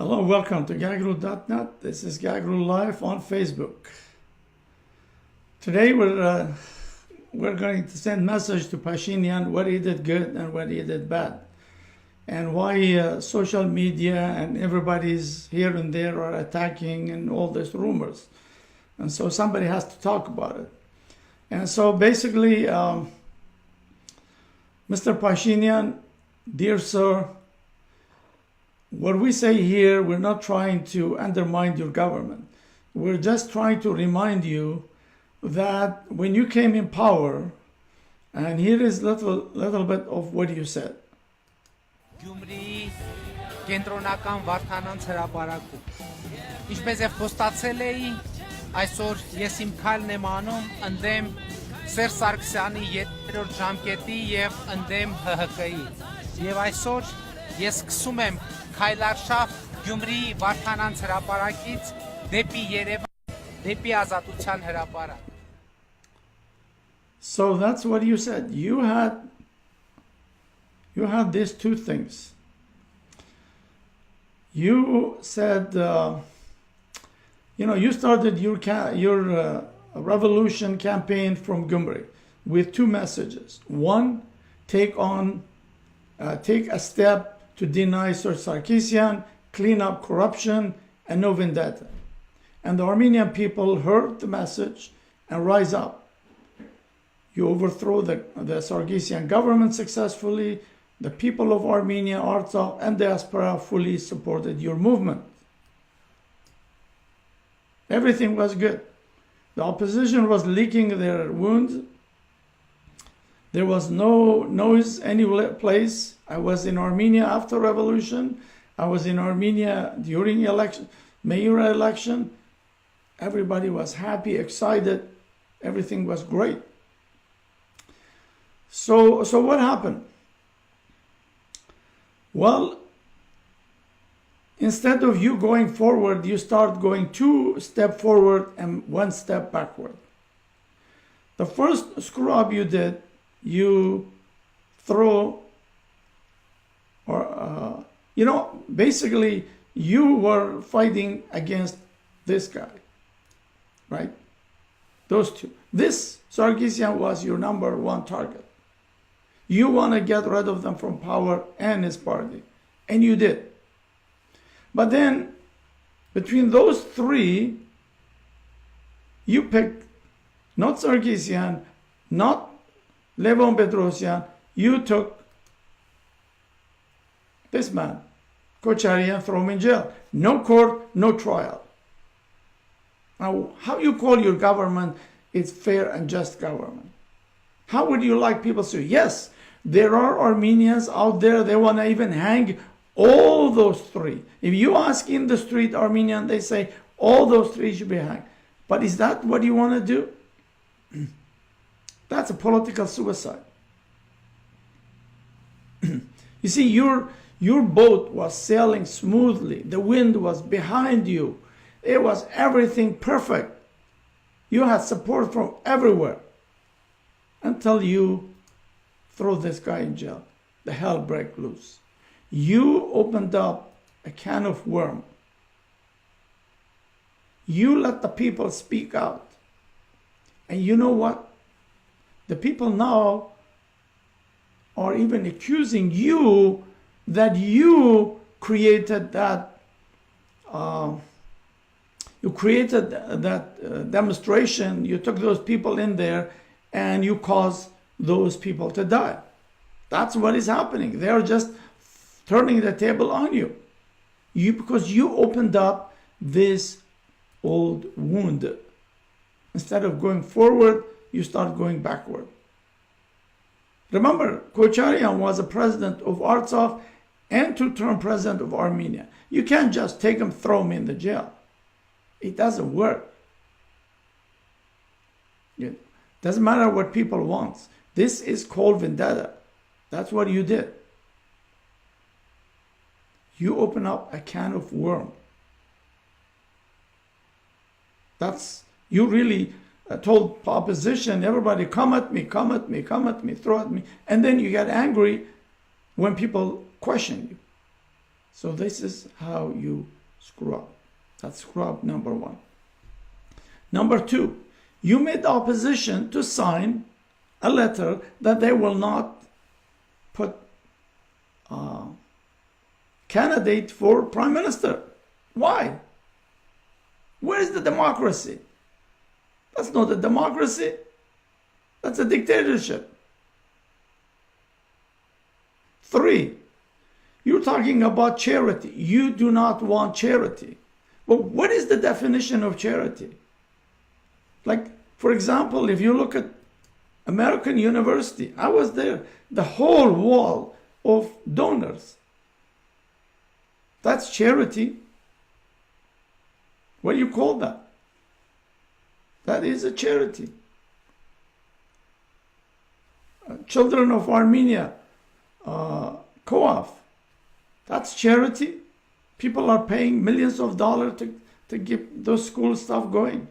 Hello, welcome to Gagru.net. This is Gagru Live on Facebook. Today we're going to send message to Pashinyan what he did good and what he did bad, and why social media and everybody's here and there are attacking and all these rumors. And so somebody has to talk about it. And so basically, Mr. Pashinyan, dear sir, what we say here, we're not trying to undermine your government. We're just trying to remind you that when you came in power, and here is little bit of what you said. Գյումրի կենտրոնական վարդանանց հրապարակում ինչպես եւ խոստացել էի, այսօր ես իմ քայլն եմ անում ընդդեմ Սերժ Սարգսյանի 3-րդ ժամկետի եւ ընդդեմ ՀՀԿ-ի։ Եվ այսօր ես սկսում եմ քայլարշավ Գյումրի վարդանանց հրապարակից դեպի Երևան, դեպի ազատության հրապարակ։ So that's what you said. You had these two things. You said, you started your revolution campaign from Gyumri with two messages. One, take a step to deny Sir Sarkeesian, clean up corruption, and no vendetta. And the Armenian people heard the message and rise up. You overthrow the Sarkeesian government successfully. The people of Armenia, Artsakh, and diaspora fully supported your movement. Everything was good. The opposition was licking their wounds. There was no noise any place. I was in Armenia after revolution. I was in Armenia during election, mayoral election. Everybody was happy, excited. Everything was great. So what happened? Well, instead of you going forward, you start going 2 steps forward and 1 step backward. The first screw up you did, you throw, or basically you were fighting against this guy, right? Those two. This Sarkeesian was your number 1 target. You want to get rid of them from power and his party, and you did. But then, between those 3, you picked not Sarkeesian, not Levon Petrosyan, you took this man, Kocharian, throw him in jail. No court, no trial. Now, how you call your government is fair and just government? How would you like people to say, yes, there are Armenians out there, they want to even hang all those 3. If you ask in the street Armenian, they say all those 3 should be hanged. But is that what you want to do? That's a political suicide. You see, your boat was sailing smoothly. The wind was behind you. It was everything perfect. You had support from everywhere. Until you throw this guy in jail. The hell break loose. You opened up a can of worm. You let the people speak out. And you know what? The people now are even accusing you that you created that demonstration. You took those people in there and you caused those people to die. That's what is happening. They are just turning the table on you. Because you opened up this old wound. Instead of going forward, you start going backward. Remember, Kocharian was a president of Artsakh and 2-term president of Armenia. You can't just take him, throw him in the jail. It doesn't work. It doesn't matter what people want. This is called vendetta. That's what you did. You open up a can of worm. You really told opposition, everybody, come at me, come at me, come at me, throw at me. And then you get angry when people question you. So this is how you screw up. That's screw up number one. Number two, you made the opposition to sign a letter that they will not put candidate for prime minister. Why? Where is the democracy? That's not a democracy. That's a dictatorship. Three, you're talking about charity. You do not want charity. But what is the definition of charity? Like, for example, if you look at American University, I was there, the whole wall of donors. That's charity. What do you call that? That is a charity. Children of Armenia co-op. That's charity. People are paying millions of dollars to keep those school stuff going.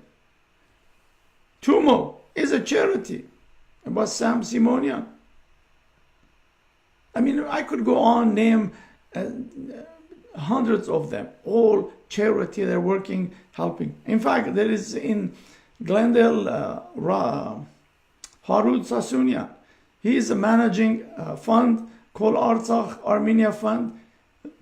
Tumo is a charity. About Sam Simonian. I mean, I could go on, name hundreds of them, all charity. They're working, helping. In fact, there is in Glendale, Harut Sasunian. He is managing a fund called Artsakh Armenia Fund.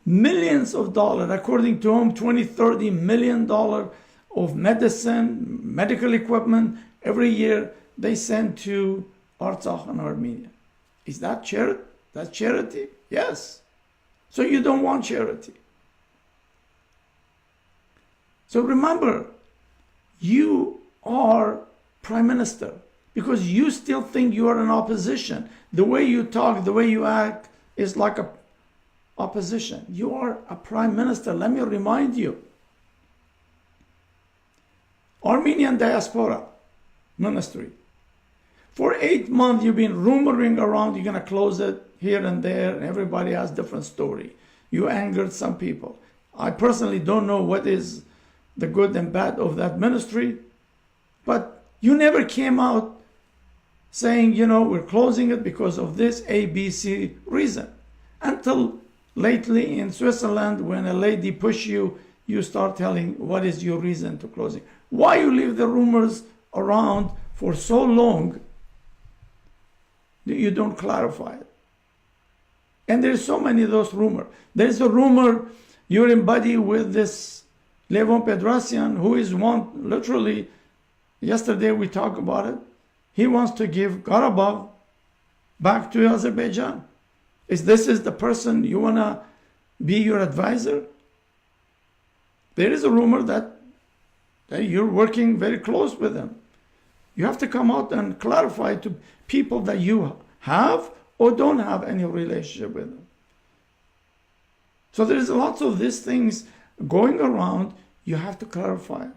Millions of dollars, according to him, $20-30 million of medicine, medical equipment every year they send to Artsakh and Armenia. Is that charity? That's charity? Yes. So you don't want charity. So remember, you are prime minister because you still think you are an opposition. The way you talk, the way you act is like a opposition. You are a prime minister. Let me remind you. Armenian diaspora ministry. For 8 months, you've been rumoring around you're going to close it here and there, and everybody has different story. You angered some people. I personally don't know what is the good and bad of that ministry, but you never came out saying, you know, we're closing it because of this ABC reason. Until lately in Switzerland, when a lady push you, you start telling what is your reason to closing. Why you leave the rumors around for so long that you don't clarify it? And there's so many of those rumors. There's a rumor you're in buddy with this Levon Pedrasian, who is one, literally, yesterday we talked about it. He wants to give Karabakh back to Azerbaijan. This is the person you want to be your advisor? There is a rumor that you're working very close with him. You have to come out and clarify to people that you have or don't have any relationship with them. So there's lots of these things going around. You have to clarify it.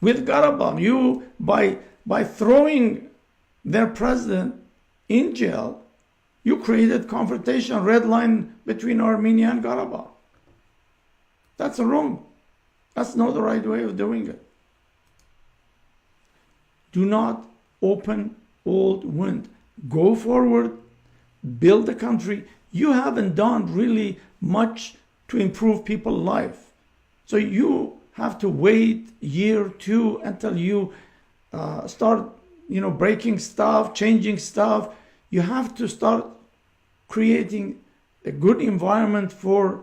With Karabakh, you, by throwing their president in jail, you created confrontation, red line between Armenia and Karabakh. That's wrong. That's not the right way of doing it. Do not open old wound. Go forward, build the country. You haven't done really much to improve people's life. So you have to wait a year or two until you start, breaking stuff, changing stuff. You have to start creating a good environment for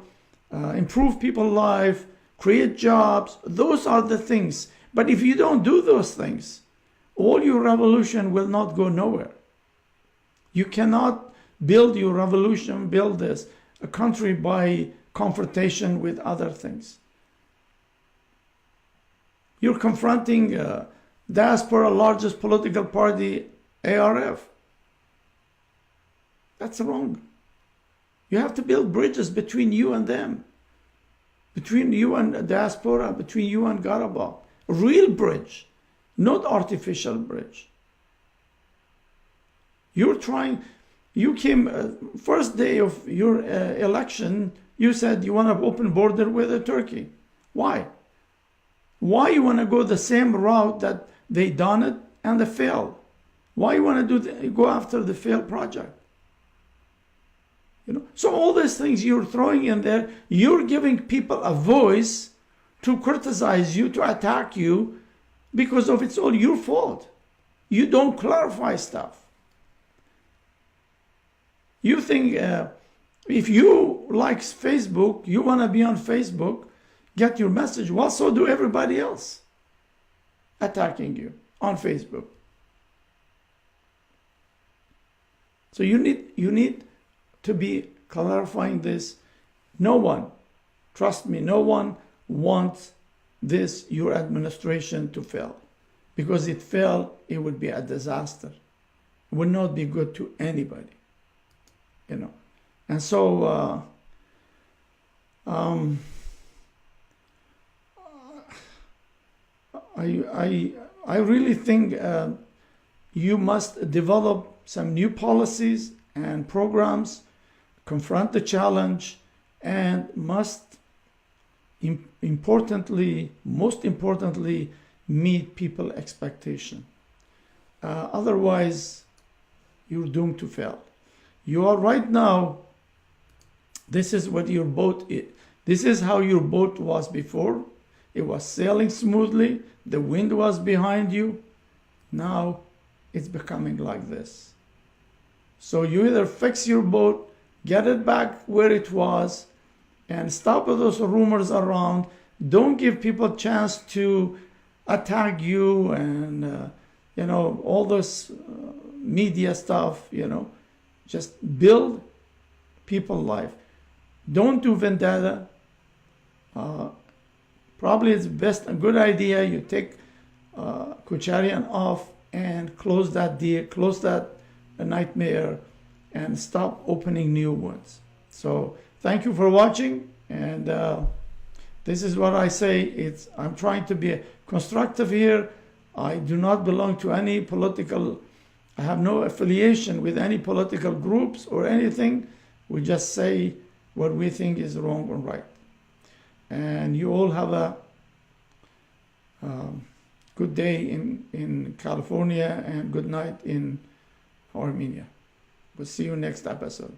improve people's life, create jobs. Those are the things. But if you don't do those things, all your revolution will not go nowhere. You cannot build your revolution, build a country by confrontation with other things. You're confronting diaspora largest political party, ARF. That's wrong. You have to build bridges between you and them, between you and diaspora, between you and Karabakh. A real bridge, not artificial bridge. You came, first day of your election, you said you want to open border with Turkey. Why? Why you want to go the same route that they done it and they failed? Why you want to go after the failed project? So all these things you're throwing in there, you're giving people a voice to criticize you, to attack you, because of it's all your fault. You don't clarify stuff. You think if you like Facebook, you want to be on Facebook, get your message, well, so do everybody else attacking you on Facebook. So you need to be clarifying this. No one, trust me, no one wants this, your administration, to fail. Because it failed, it would be a disaster. It would not be good to anybody. And so I really think you must develop some new policies and programs, confront the challenge, and most importantly, meet people's expectation. Otherwise, you're doomed to fail. You are right now, this is what your boat is. This is how your boat was before. It was sailing smoothly. The wind was behind you. Now it's becoming like this. So you either fix your boat, get it back where it was, and stop those rumors around. Don't give people a chance to attack you and, all this media stuff, Just build people's life. Don't do vendetta. Probably it's a good idea you take Kocharyan off and close that deal, close that nightmare, and stop opening new ones. So thank you for watching, and this is what I say. I'm trying to be constructive here. I do not belong to any political, I have no affiliation with any political groups or anything. We just say what we think is wrong or right. And you all have a good day in California and good night in Armenia. We'll see you next episode.